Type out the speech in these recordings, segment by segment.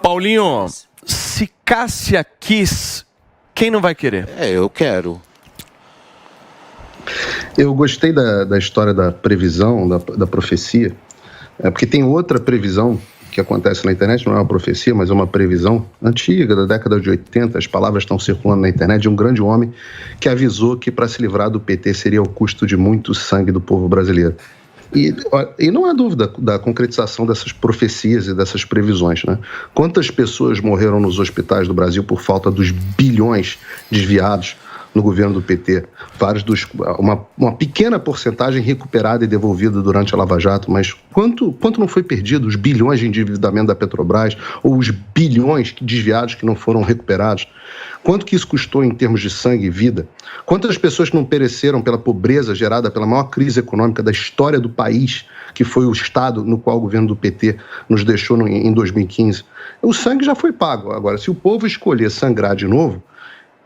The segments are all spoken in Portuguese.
Paulinho, se Cássia quis, quem não vai querer? Eu quero. Eu gostei da história da previsão, da profecia, porque tem outra previsão que acontece na internet, não é uma profecia, mas é uma previsão antiga, da década de 80, as palavras estão circulando na internet, de um grande homem que avisou que para se livrar do PT seria ao custo de muito sangue do povo brasileiro. E não há dúvida da concretização dessas profecias e dessas previsões, né? Quantas pessoas morreram nos hospitais do Brasil por falta dos bilhões desviados no governo do PT? Uma pequena porcentagem recuperada e devolvida durante a Lava Jato, mas quanto não foi perdido? Os bilhões de endividamento da Petrobras ou os bilhões desviados que não foram recuperados? Quanto que isso custou em termos de sangue e vida? Quantas pessoas que não pereceram pela pobreza gerada pela maior crise econômica da história do país, que foi o estado no qual o governo do PT nos deixou em 2015? O sangue já foi pago. Agora, se o povo escolher sangrar de novo,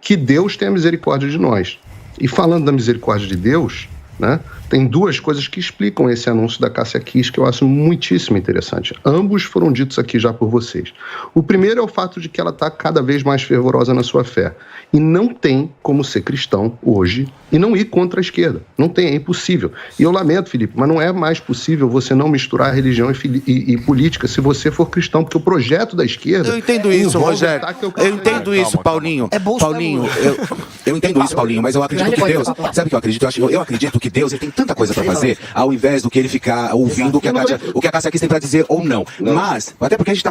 que Deus tenha misericórdia de nós. E falando da misericórdia de Deus, né, tem duas coisas que explicam esse anúncio da Cássia Kiss que eu acho muitíssimo interessante. Ambos foram ditos aqui já por vocês. O primeiro é o fato de que ela está cada vez mais fervorosa na sua fé. E não tem como ser cristão hoje e não ir contra a esquerda. Não tem, é impossível. E eu lamento, Felipe, mas não é mais possível você não misturar religião e política se você for cristão, porque o projeto da esquerda... Eu entendo isso, Rogério. Eu entendo isso, Paulinho. Paulinho, eu entendo isso, Paulinho, mas eu acredito que Deus... Sabe o que eu acredito? Eu acredito que Deus ele tem tanta coisa para fazer, ao invés do que ele ficar ouvindo o que a Cássia Kiss tem para dizer ou não. Mas, até porque a gente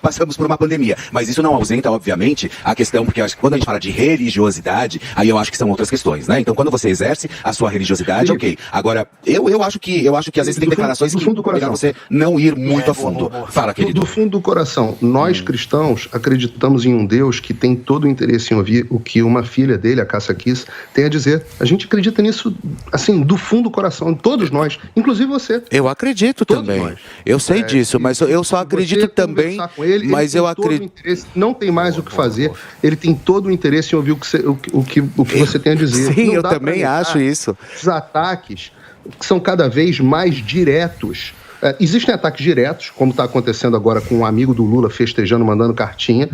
passamos por uma pandemia, mas isso não ausenta, obviamente, a questão, porque quando a gente fala de religiosidade, aí eu acho que são outras questões, né? Então, quando você exerce a sua religiosidade, ok. Agora, eu acho que às vezes tem declarações que obrigam você não ir muito a fundo. Fala, querido. Do fundo do coração, nós cristãos acreditamos em um Deus que tem todo o interesse em ouvir o que uma filha dele, a Cássia Kiss, tem a dizer. A gente acredita nisso, assim, do fundo do coração, todos nós, inclusive você. Eu acredito também. Nós. Eu sei disso, mas eu só acredito também. Ele, mas eu acredito. Não tem mais o que fazer. Ele tem todo o interesse em ouvir o que você tem a dizer. Sim, eu também acho isso. Os ataques são cada vez mais diretos. Existem ataques diretos, como está acontecendo agora com um amigo do Lula festejando, mandando cartinha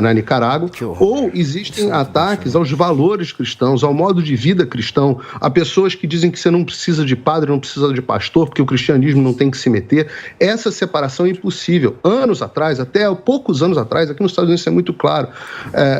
na Nicarágua, ou existem ataques aos valores cristãos, ao modo de vida cristão, a pessoas que dizem que você não precisa de padre, não precisa de pastor, porque o cristianismo não tem que se meter. Essa separação é impossível. Anos atrás, até poucos anos atrás, aqui nos Estados Unidos isso é muito claro,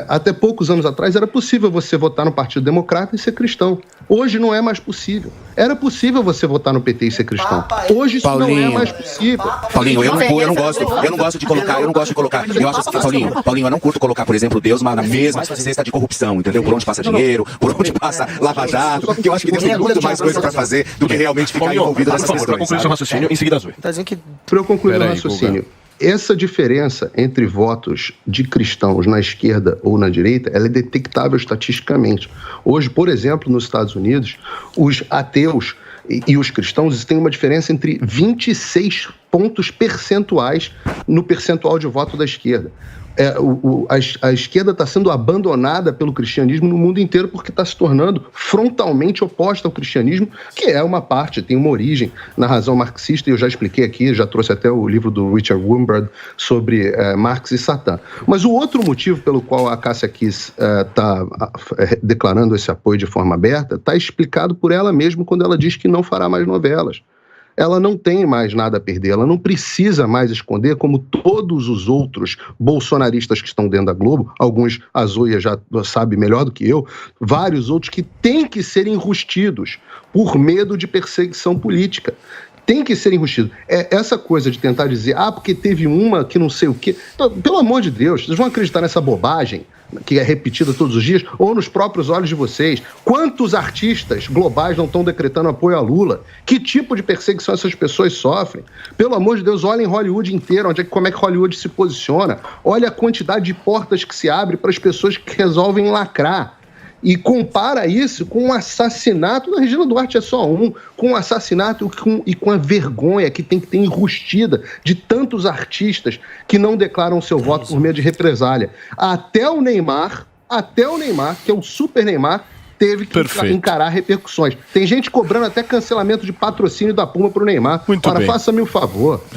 até poucos anos atrás era possível você votar no Partido Democrata e ser cristão. Hoje não é mais possível. Era possível você votar no PT e ser cristão. Hoje isso não é mais possível. Paulinho, eu não gosto de colocar, eu acho assim, Paulinho, eu não curto colocar, por exemplo, Deus na mesma cesta de corrupção, entendeu? Por onde passa dinheiro, por onde passa Lava Jato, porque eu acho que Deus tem muito mais coisa pra fazer do que realmente ficar envolvido nessas questões. Para concluir seu raciocínio, em seguida, Zoe. Para eu concluir o raciocínio, essa diferença entre votos de cristãos na esquerda ou na direita, ela é detectável estatisticamente. Hoje, por exemplo, nos Estados Unidos, os ateus e os cristãos têm uma diferença entre 26 pontos percentuais no percentual de voto da esquerda. A esquerda está sendo abandonada pelo cristianismo no mundo inteiro porque está se tornando frontalmente oposta ao cristianismo, que é uma parte, tem uma origem na razão marxista, e eu já expliquei aqui, já trouxe até o livro do Richard Wurmbrand sobre Marx e Satã. Mas o outro motivo pelo qual a Cássia Kiss está declarando esse apoio de forma aberta está explicado por ela mesma quando ela diz que não fará mais novelas. Ela não tem mais nada a perder, ela não precisa mais esconder, como todos os outros bolsonaristas que estão dentro da Globo, alguns a Zoia já sabe melhor do que eu, vários outros que têm que ser enrustidos por medo de perseguição política. Tem que ser enrustido. Essa coisa de tentar dizer, porque teve uma que não sei o quê. Então, pelo amor de Deus, vocês vão acreditar nessa bobagem que é repetida todos os dias, ou nos próprios olhos de vocês? Quantos artistas globais não estão decretando apoio a Lula? Que tipo de perseguição essas pessoas sofrem? Pelo amor de Deus, olhem Hollywood inteiro, como é que Hollywood se posiciona. Olha a quantidade de portas que se abre para as pessoas que resolvem lacrar. E compara isso com o assassinato da Regina Duarte, é só um, com o assassinato e com a vergonha que tem que ter enrustida de tantos artistas que não declaram seu voto por medo de represália. Até o Neymar, que é o super Neymar, teve que encarar repercussões. Tem gente cobrando até cancelamento de patrocínio da Puma pro Neymar. Muito bem. Faça-me o favor.